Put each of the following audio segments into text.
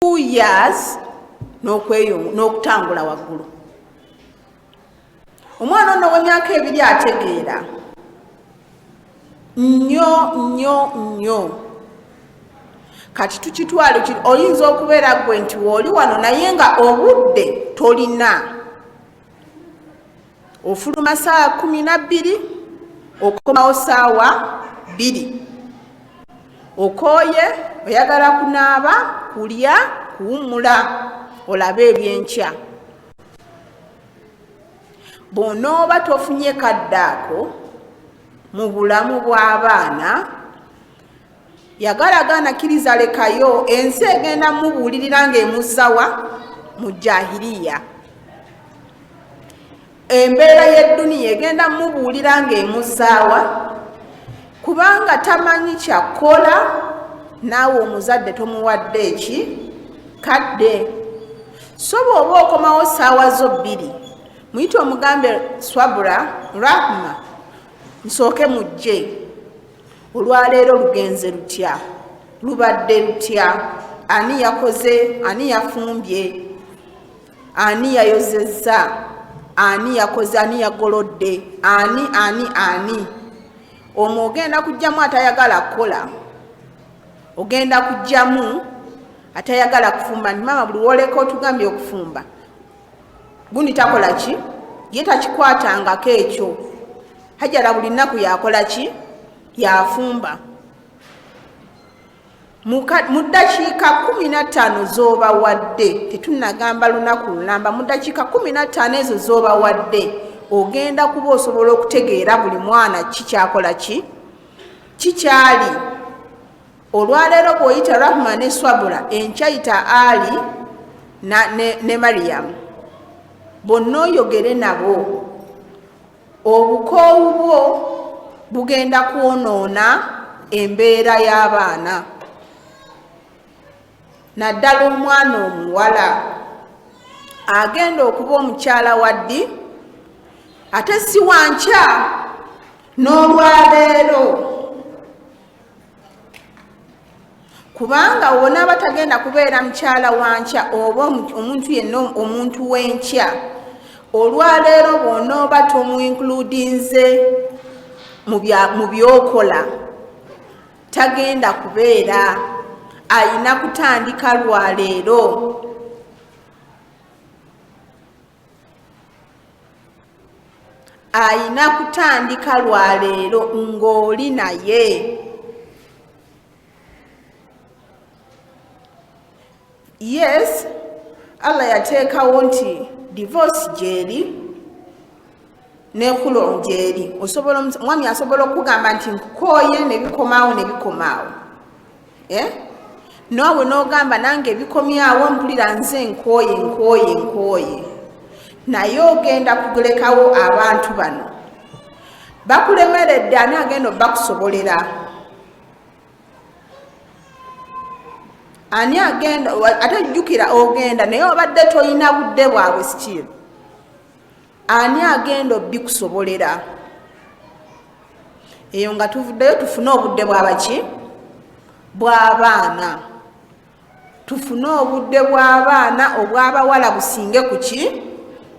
2 years n'okutambula waggulu. Omwana ono w'emyaka 2 ategeera nnyo kati tukitwale oyinza okubeera gwe nti woli wano naye nga obudde tolina ofuluma saawa 12 okomawo saawa 2 okooye oyagala kunaaba kulya kuwummula olabe ebyenkya bw'onooba tofunye kaddaako mu bulamu bw'abaana yagala kkiriza lekayo ensi egenda mubuulirira ng'emuzzawa mu jahiliya embeera y'edduniya egenda mubuulira ng'emuzzaawa kubanga tamanyi kyakkola naawe omuzadde tomuwadde eki kadde so bw'oba okomawo saawa zo 2 muyite omugambe swabura rahma nsooke mujje olwaleero lugenze lutya lubadde lutya ani yakoze ani yafumbye ani yayozezza ani yakoze ani yagolodde ani omwo ogenda kujjamu atayagala kukola ogenda kujjamu atayagala kufumba nti mama buli woleka otugambye okufumba gundi takola ki ye takikwatangako ekyo Hajarah buli nnaku yakola ki yafumba mu ddakiika 15 z'oba wadde tetunnagamba lunaku lulamba mu ddakiika 15 ezo z'oba wadde ogenda kuba osobola okutegeera buli mwana kikyakola ki kikyali olwaleero bw'oyita Rahma ne Swabura enkyayita Ali ne Mariyamu bonna oyogere nabo obukoowu bwo bugenda kwonoona embeera y'abaana naddala omwana omuwala agenda okuba omukyala wa ddi ate si wankya n'olwaleero kubanga wona batagenda kubeera mukyala wankya oba omuntu yenna omuntu w'enkya olwaleero bw'onooba tomuinkludinze mu byokola tagenda kubeera ayina kutandika lwaleero ng'oli naye yes Allah yateekawo nti divorce gyeri n'ekulu gyeri omwami asobola okugamba nti nkukooye nebikomaawo naawe n'ogamba nange ebikomyawo mpulira nze nkooye naye ogenda kulekawo abantu bano bakulemeredde ani agenda bakusobolera ani agenda ate jjukira ogenda naye obadde toyina budde bwabwe still ani agenda obikusobolera eyo nga tuvuddeyo tufune obudde bwabaki bw'abaana tufune obudde bw'abaana obw'abawala businge kuki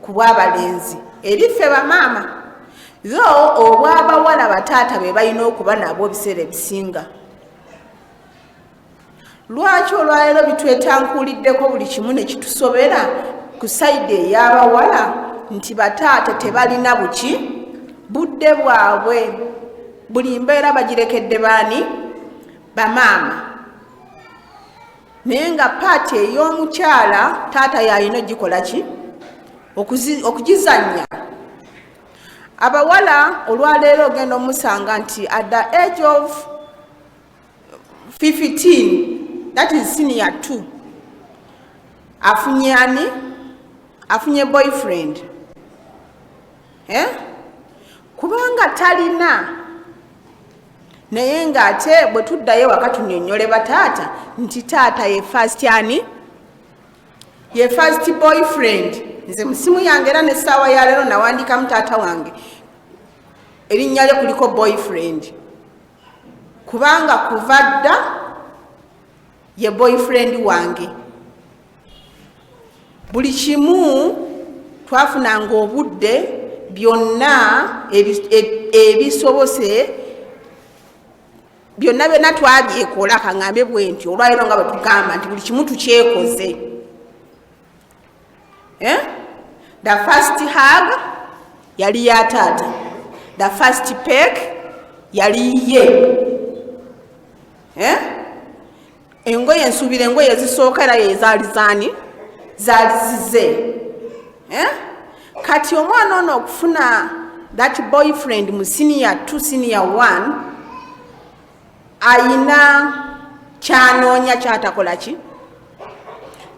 ku bw'abalenzi eri ffe bamaama yo obw'abawala bataata be balina okuba nabwo biseera ebisinga lwaki olwaleero bitwetankuuliddeko buli kimu ne kitusobera ku sayidi ey'abawala nti bataata tebalina buki budde bwabwe buli mbeera bagirekedde baani bamaama naye nga paati ey'omukyala taata yalina ogikola ki okugizannya abawala olwaleero ogenda omusanga nti at the age of 15 that is senior 2 afunye boyfriend kubanga talina naye ng'ate bwe tuddayo waka tunyonnyole bataata nti taata ye first boyfriend nze musimu yange era n'essaawa ya leero nawandikamu taata wange erinnya lye kuliko boyfriend kubanga kuva dda ye boyfriend wange buli kimu twafunanga obudde byonna ebisobose byonna twabyekola kaŋŋambe bwe nti olwaliro nga bwe tugamba nti buli kimu tukyekoze. The first hug yali ya taata, the first peck yali ye. Engoye nsuubira engoye ezisooka era ezaali zaani zaali zize. Kati omwana ono okufuna that boyfriend mu senior 2 senior 1 ayina kyanoonya kyatakola ki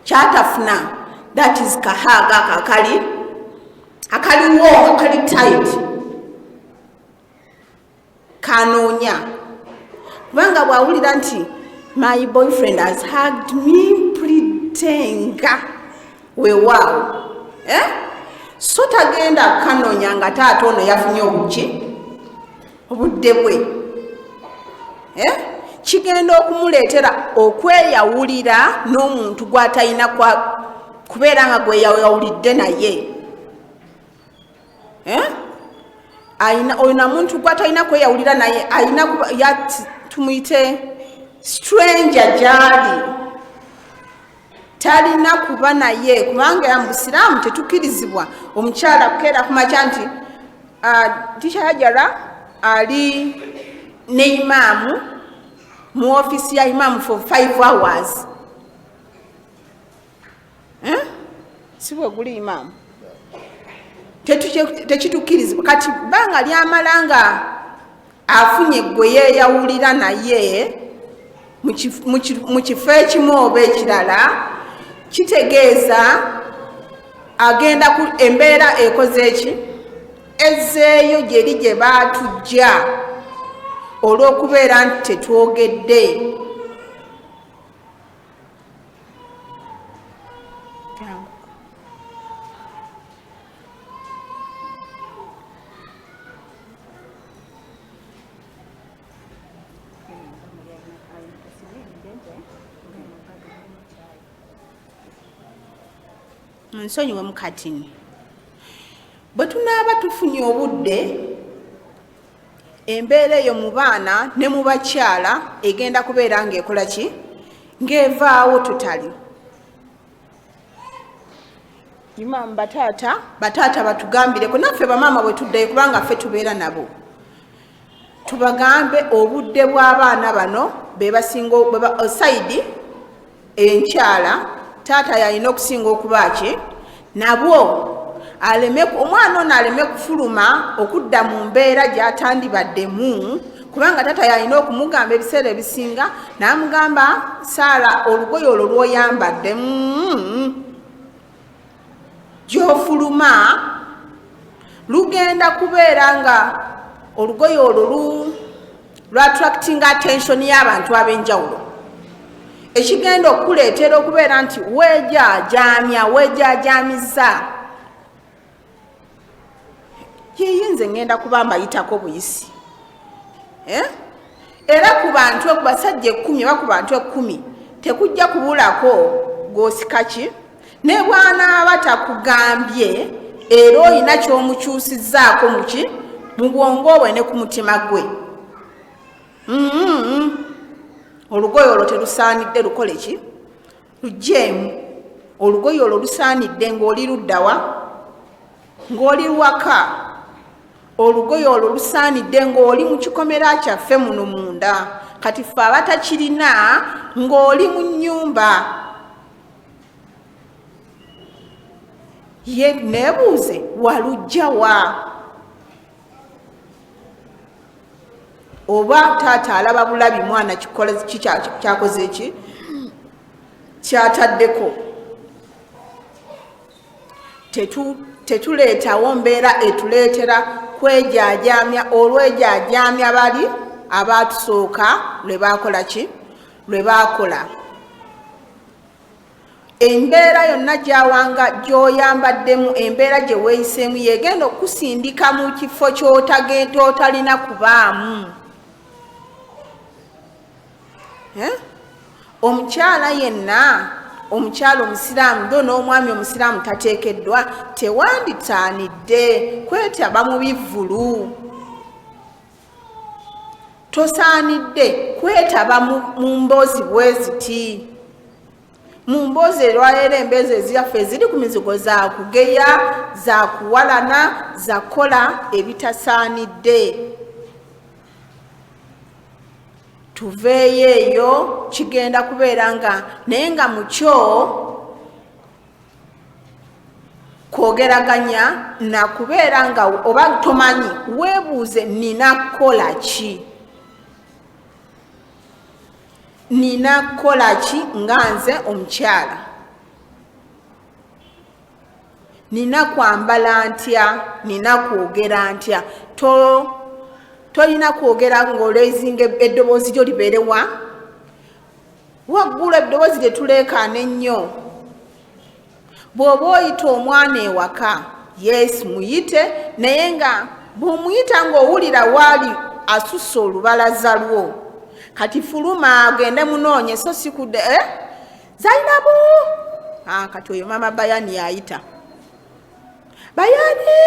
kyatafuna. That is kahaga akaliwo akali tight kanoonya, kubanga bwawulira nti my boyfriend has hugged me pritenga weewaawo so tagenda kanoonya nga taata ono yafunye obudde bwe. Kigenda okumuleetera okweyawulira n'omuntu gw'atalina kubeera nga gweyawulidde naye. Oyo na muntu gw'atalina kweyawulira naye alina tumuyite stranger gy'ali, talina kuba naye, kubanga ya mu Busiraamu tetukkirizibwa omukyala kukeera ku makya nti Teacher Hajarah ali ne imaamu mu office ya imaamu for 5 hours. Si bwe guli imaamu tekitukkirizibwa. Kati banga lyamala nga afunye gwe yeeyawulira naye mu kifo ekimu oba ekirala, kitegeeza agenda ku embeera ekoze eki ezzeeyo gyeri gye baatujja olw'okubeera nti tetwogedde. Nsonyiwe mukatini bwe tunaaba tufunye obudde, embeera eyo mu baana ne mu bakyala egenda kubeera ng'ekola ki ng'evaawo tutali. Imaamu bataata batugambireko naffe bamaama bwe tuddayo, kubanga ffe tubeera nabo, tubagambe obudde bw'abaana bano be basinga sayidi enkyala taata yalina okusinga okuba ki nabwo omwana ono aleme kufuluma okudda mu mbeera gy'atandibaddemu, kubanga taata yalina okumugamba ebiseera ebisinga n'amugamba Saala, olugoye olwo lw'oyambadde gy'ofuluma lugenda kubeera nga olugoye olwo lwattracting attention y'abantu ab'enjawulo, ekigenda okuleetera okubeera nti weejaajamiza. Yeyinze ngenda kuba mbayitako buyisi. Era ku bantu basajja 10 oba ku bantu 10 tekujja kubulako gw'osika ki ne bw'anaaba takugambye era olina ky'omukyusizzaako mu bwongo bwe ne ku mutima gwe. Olugoye olwo terusaanidde lukole ki lugjeemu. Olugoye olwo lusaanidde ng'oli luddawa ng'oli waka. Olugoye olwo lusaanidde ng'oli mu kikomera kyaffe muno munda, kati ffe abatakirina ng'oli mu nnyumba. Ye neebuuze walujja wa? Oba taata alaba bulabi mwana kyakoze eki kyataddeko. Tetuleetawo mbeera etuleetera kwejaajamya olwejaajamya bali abaatusooka lwe baakola ki lwe baakola. Embeera yonna gy'oyambaddemu, embeera gye weeyiseemu yegenda okusindika mu kifo ky'otalina kubaamu. Omukyala yenna omukyala omusiraamu do n'omwami omusiraamu tateekeddwa tewanditaanidde kwetaba mu bivvulu tosaanidde kwetaba mu mboozi bwe ziti mu mboozi erwaleero emboozi eziyaffe eziri ku mizigo za kugeya za kuwalana za kola ebitasaanidde tuveeyo eyo kigenda kubeera nga naye nga mu kyo kwogeraganya nakubeera nga oba tomanyi weebuuze nina kukola ki nina kukola ki nga nze omukyala nina kwambala ntya nina kwogera ntya tolina kwogera ng'olezinga eddoboozi lyo libeerewa waggulu eddoboozi lyetuleekaana ennyo bw'oba oyita omwana ewaka yes muyite naye nga bw'omuyita ng'owulira waali asussa olubalaza lwo kati fuluma agende munoonye so sikudde Zainabu kati oyo mama Bayani yayita Bayani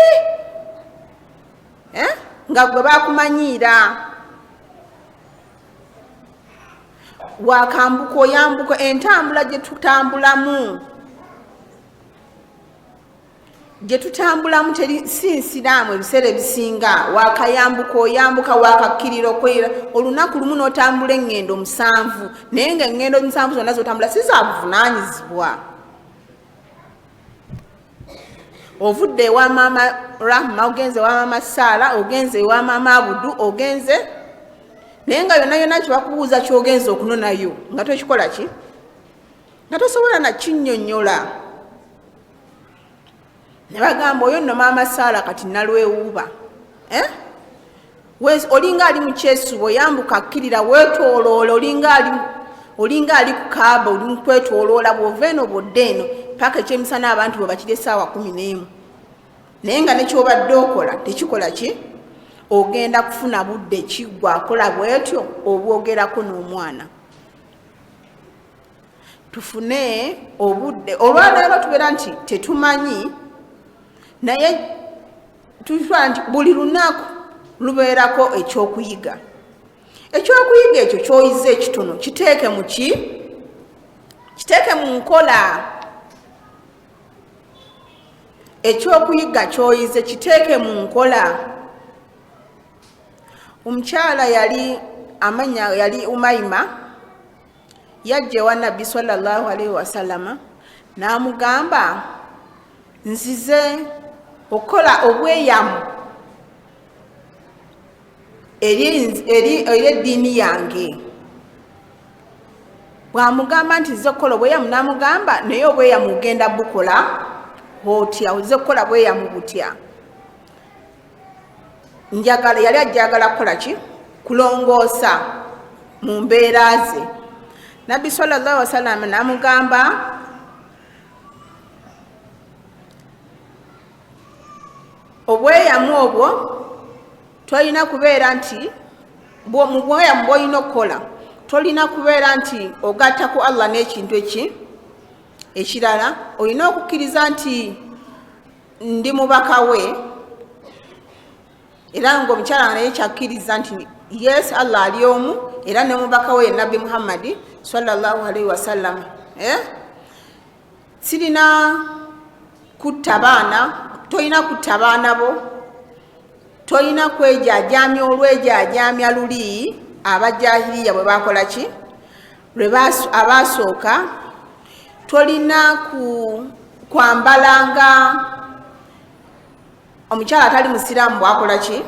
nga gwe bakumanyiira wakambuka oyambuka entambula gye tutambulamu teri si nsiraamu ebiseera ebisinga wakayambuka oyambuka wakakkirira okwera olunaku lumu n'otambula engendo 7 naye nga engendo 7 zonna zotambula si za buvunaanyizibwa ovudde ewa maama Rahma ogenze ewa maama Saala ogenze ewa maama Abudu ogenze naye nga yonna kyebakubuuza kyogenze okunonayo nga tokikola ki nga tosobola nakinnyonnyola ne bagamba oyo nno maama Saala kati nalwewuuba olinga ali mu kyesubo oyambuka akkirira weetooloola olinga ali ku kaaba oli mukwetooloola bw'ova eno bw'odda eno paka ekyemisana abantu bwe bakira essaawa 11 naye nga nekyobadde okola tekikola ki ogenda kufuna budde kiggwa akola bwetyo obwogerako n'omwana tufune obudde olwaleero tubeera nti tetumanyi naye tufa nti buli lunaku lubeerako ekyokuyiga ekyo kyoyize ekitono kiteeke mu ki kiteeke mu nkola ekyokuyiga kyoyize kiteeke mu nkola omukyala yali Umayima yajja ewa Nabbi sallallahu alaihi wasallama n'amugamba nzize okola obweyamu eri eddiini yange bw'amugamba nti nzize okukola obweyamu n'amugamba naye obweyamu ogenda bukola otya ozize kukola bweyamu butya yali ajjagala kukola ki kulongoosa mu mbeera ze Nabbi sallallahu alaihi wasallam n'amugamba obweyamu obwo tolina kubeera nti mu bweyamu bw'olina okukola tolina kubeera nti ogatta ku Allah n'ekintu ekirala olina okukkiriza nti ndi mubaka we era ng'omukyala naye kyakkiriza nti yes Allah ali omu era ne mubaka we Nabbi Muhammad sallallahu alaihi wasallam sirina kutta baana tolina kutta baana bo tolina kwejaajamya olwejaajamya luli abajahiliya bwe bakola ki abasooka tolina kwambalanga omukyala atali musiraamu bwakola ki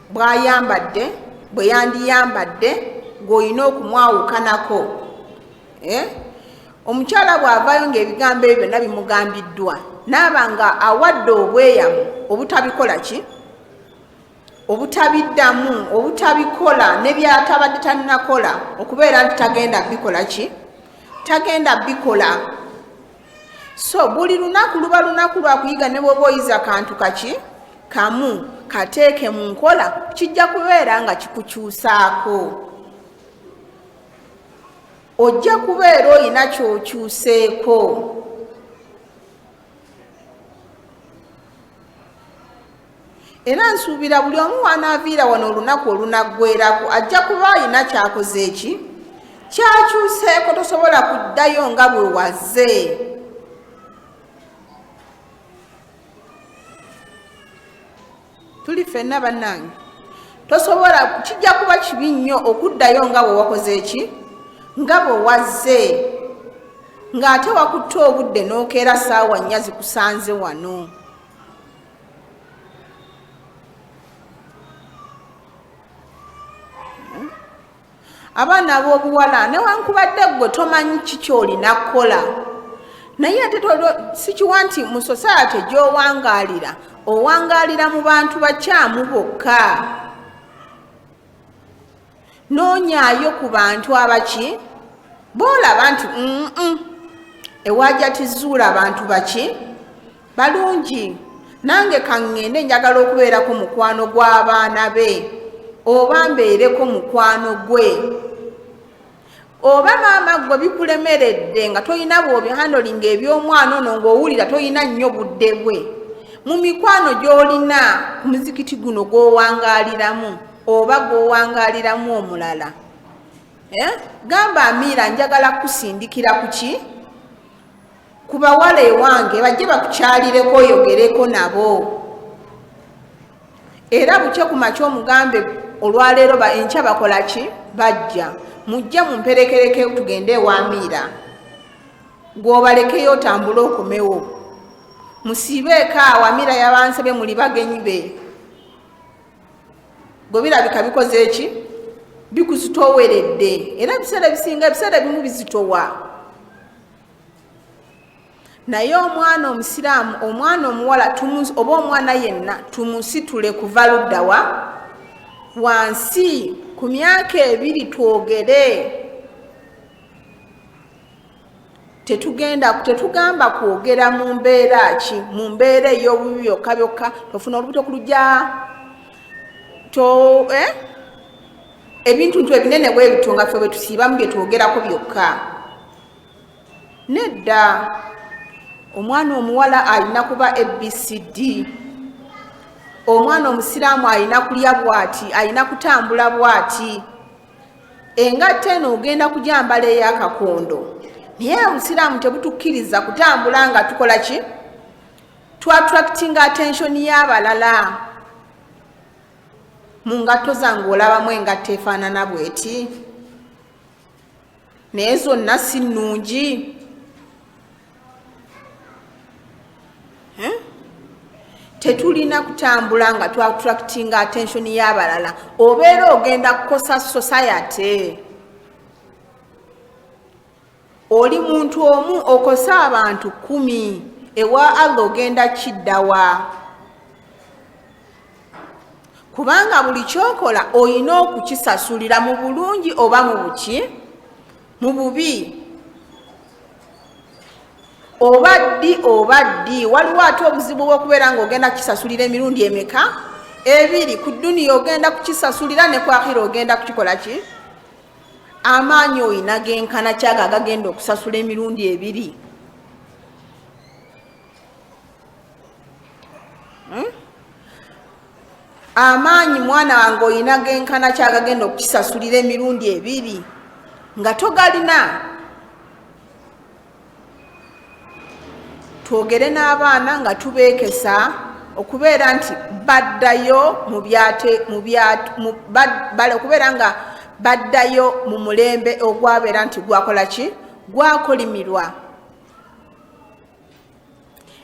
bwayambadde bwe yandiyambadde ng'olina okumwawukanako omukyala bw'avaayo ng'ebigambo ebyo byonna bimugambiddwa naaba nga awadde obweyamu obutabikola ki obutabiddamu obutabikola ne byatabadde tannakola okubeera nti tagenda bikola ki tagenda bikola so buli lunaku luba lunaku lwakuyiga ne bw'oba oyiza kantu kaki kamu kateeke mu nkola kijja kubeera nga kikukyusaako ojja kubeera olina ky'okyuseeko. Era nsuubira buli omu wanaaviira wano olunaku olunaggweerako ajja kuba alina kyakoze eki kyakyuseeko, tosobola kuddayo nga bwe wazze. Tuli ffenna bannange, tosobola, kijja kuba kibi nnyo okuddayo nga bwe wakoze eki nga bwe wazze, ng'ate wakutte obudde n'okeera ssaawa nnya zikusanze wano. Abaana b'obuwala newankubadde gwe tomanyi kiki olina kukola, naye ate sikiwa nti mu society gy'owangaalira owangaalira mu bantu bakyamu bokka. Noonyaayo ku bantu abaki boolaba nti ewajja tizuula abantu baki balungi. Nange kaŋŋende njagala okubeerako mukwano gw'abaana be, oba mbeereko mukwano gwe. Oba maama gwe bikulemeredde nga toyina bw'obihandolinga eby'omwana ono ng'owulira toyina nnyo budde bwe, mu mikwano gy'olina ku muzikiti guno gw'owangaaliramu oba gw'owangaaliramu omulala, gamba Amiira njagala kusindikira ku ki? Ku bawala ewange bajje bakukyalireko oyogereko nabo. Era bukye ku makya omugambe olwaleero enkya bakola ki? Bajja. Mujje mumperekereke tugende ewa Amiira. Gw'obalekeyo otambule okomewo. Musiibeeko awo, Amiira yabansabye muli bagenyi be. Gwe birabika bikoze eki? Bikuzitooweredde. Era ebiseera bisinga ebiseera bimu bizitowa. Naye omwana Omusiraamu, omwana omuwala oba omwana yenna tumusitule kuva ludda wa? Wansi ku myaka 2 twogere. Tetugamba kwogera mu mbeera ki? Mu mbeera ey'obubi byokka byokka, tofuna olubuto kulujja ebintu ebinene bwe bityo nga ffe bwe tusiibamu bye twogerako byokka. Nedda, omwana omuwala alina kuba ABCD. Omwana Omusiraamu alina kulya bw'ati, alina kutambula bw'ati. Engatte eno ogenda kujambala ey'akakondo. Naye Omusiraamu tebutukkiriza kutambula nga tukola ki? Attracting attention y'abalala. Mu ngatto zange olabamu engatto efaanana bw'eti. Naye zonna si nnungi. Tetulina kutambula nga attracting attention y'abalala. Obeera ogenda kukosa society. Oli muntu omu okosa abantu 10, ewa Allah ogenda kiddawa. Kubanga buli kyokola oyina okukisasulira mu bulungi oba mu buki? Mu bubi. Obaddi. Waliwo ate obuzibu bw'okubeera ng'ogenda kukisasulira emirundi emeka? 2. Ku dduniya ogenda kukisasulira ne ku akhira ogenda kukikola ki? Amaanyi oyina genkana kyaga agagenda okusasula emirundi 2. Amaanyi mwana wange oyina genkana kyaga agagenda okukisasulira emirundi 2 nga togalina. Twogere n'abaana nga tubeekesa okubeera nti baddayo okubeera nga baddayo mu mulembe ogwabeera nti gwakola ki? Gwakolimirwa.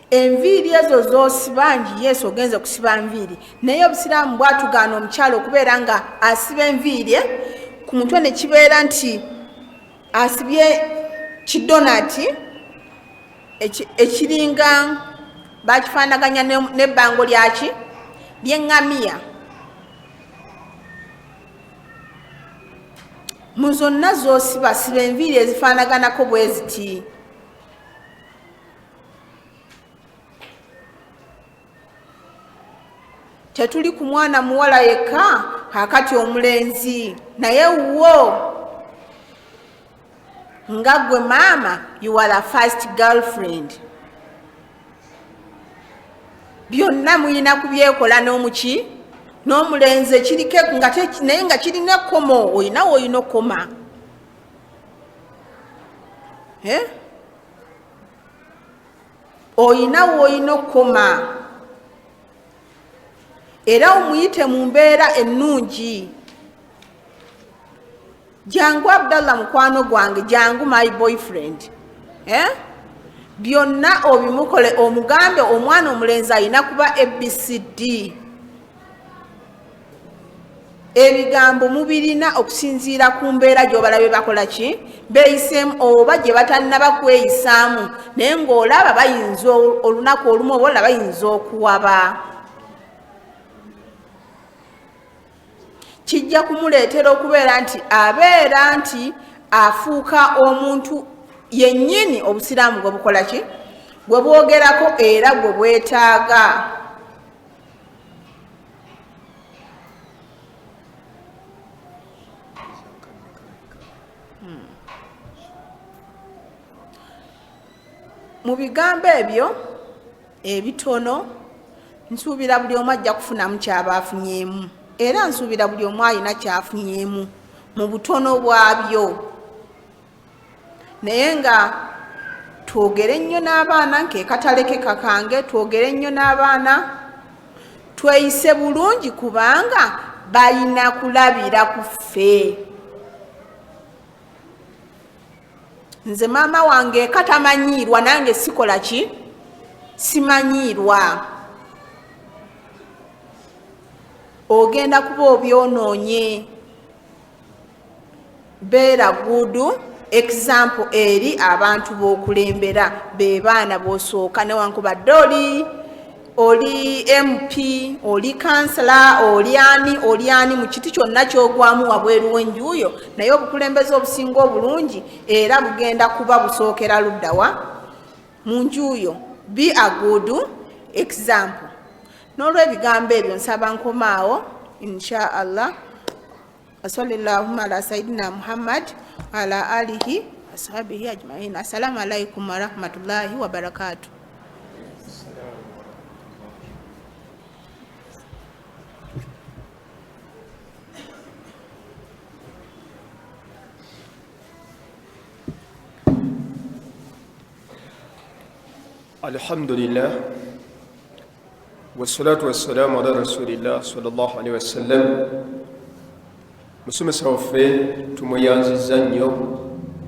Enviiri ezo z'osiba ngi Yesu ogenze kusiba nviiri, naye Obusiraamu bwatugaana omukyala okubeera nga asiba enviiri ku mutwe ne kibeera nti asibye kidonati ekiringa bakifaanaganya n'ebbango lyaki ly'eŋŋamiya. Mu zonna z'osiba siba enviiri ezifaanaganako bwe ziti. Tetuli ku mwana muwala yekka, kaakati omulenzi naye wo nga gwe maama you are the first girlfriend. Byonna mulina kubyekola n'omuki n'omulenzi kirike naye nga kirina komo oyina woyina okoma. Oyina woyina okoma era omuyite mu mbeera ennungi. Jangu Abdallah mukwano gwange, jangu my boyfriend. Byonna obimukole omugambe omwana omulenzi ayina kuba ABCD. Ebigambo mubirina okusinziira ku mbeera gy'obalabe bakola ki beeyiseemu oba gye batannaba kweyisaamu naye ng'olaba bayinza olunaku olumu oba olaba bayinza okuwaba. Kijja kumuleetera okubeera nti abeera nti afuuka omuntu yennyini obusiraamu gwe bukola ki gwe bwogerako era gwe bwetaaga. Mu bigambo ebyo ebitono nsuubira buli omu ajja kufunamu kyaba afunyeemu era nsuubira buli omu alina kyafunyeemu mu butono bwabyo. Naye nga twogere ennyo n'abaana nk'ekataleke kakange, twogere ennyo n'abaana tweyise bulungi kubanga balina kulabira ku ffe. Nze maama wange katamanyiirwa nange sikola ki simanyiirwa. Ogenda kuba obyonoonye. Beera good example eri abantu b'okulembera be baana b'osooka newankubadde oli MP oli kansala oli ani mu kiti kyonna ky'ogwamu wabweru w'enjuuyo naye obukulembeze obusinga obulungi era bugenda kuba busookera luddawa mu njuuyo. Be a good example. N'olw'ebigambo ebyo nsaba nkomaawo insha Allah. Wasallallahu ala sayidina Muhammad ala alihi ashabihi ajmain. Assalamu alaikum warahmatullahi wabarakatuh. Alhamdulillah wassalatu wassalamu ala rasulillah sallallahu alaihi wasallam. Musomesa waffe tumuyanziza nnyo